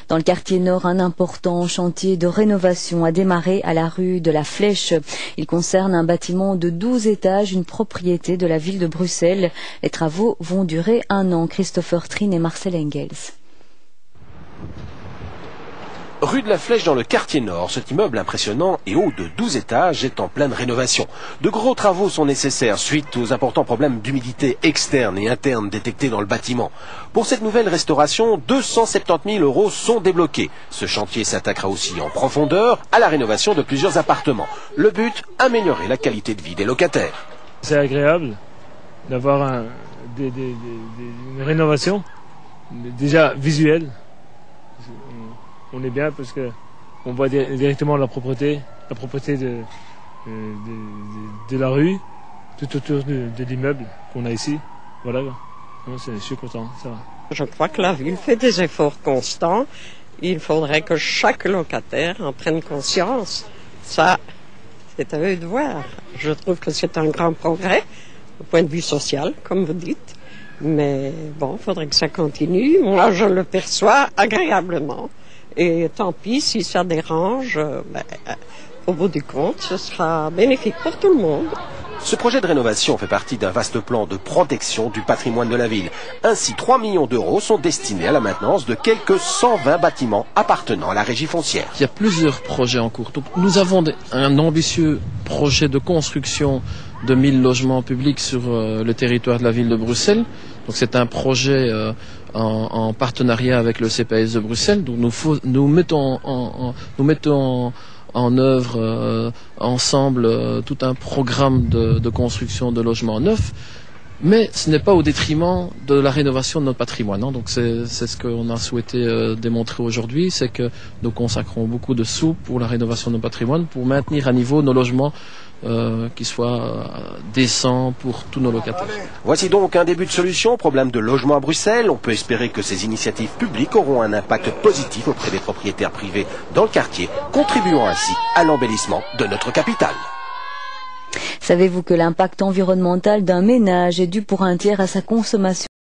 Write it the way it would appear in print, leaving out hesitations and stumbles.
Dans le quartier nord, un important chantier de rénovation a démarré à la rue de la Flèche. Il concerne un bâtiment de 12 étages, une propriété de la ville de Bruxelles. Les travaux vont durer 1 an. Christopher Trine et Marcel Engels. Rue de la Flèche dans le quartier nord, cet immeuble impressionnant et haut de 12 étages est en pleine rénovation. De gros travaux sont nécessaires suite aux importants problèmes d'humidité externe et interne détectés dans le bâtiment. Pour cette nouvelle restauration, 270 000 € sont débloqués. Ce chantier s'attaquera aussi en profondeur à la rénovation de plusieurs appartements. Le but, améliorer la qualité de vie des locataires. C'est agréable d'avoir une rénovation déjà visuelle. On est bien parce qu'on voit directement la propreté de la rue, tout autour de l'immeuble qu'on a ici. Voilà, je suis content, ça va. Je crois que la ville fait des efforts constants. Il faudrait que chaque locataire en prenne conscience. Ça, c'est à eux de voir. Je trouve que c'est un grand progrès au point de vue social, comme vous dites. Mais bon, il faudrait que ça continue. Moi, je le perçois agréablement. Et tant pis si ça dérange, au bout du compte, ce sera bénéfique pour tout le monde. Ce projet de rénovation fait partie d'un vaste plan de protection du patrimoine de la ville. Ainsi, 3 millions d'euros sont destinés à la maintenance de quelques 120 bâtiments appartenant à la régie foncière. Il y a plusieurs projets en cours. Donc, nous avons un ambitieux projet de construction de 1000 logements publics sur le territoire de la ville de Bruxelles. Donc c'est un projet en partenariat avec le CPS de Bruxelles. Donc nous mettons en œuvre ensemble tout un programme de construction de logements neufs. Mais ce n'est pas au détriment de la rénovation de notre patrimoine. Hein. Donc c'est ce qu'on a souhaité démontrer aujourd'hui, c'est que nous consacrons beaucoup de sous pour la rénovation de notre patrimoine, pour maintenir à niveau nos logements qui soient décents pour tous nos locataires. Voici donc un début de solution au problème de logement à Bruxelles. On peut espérer que ces initiatives publiques auront un impact positif auprès des propriétaires privés dans le quartier, contribuant ainsi à l'embellissement de notre capitale. Savez-vous que l'impact environnemental d'un ménage est dû pour un tiers à sa consommation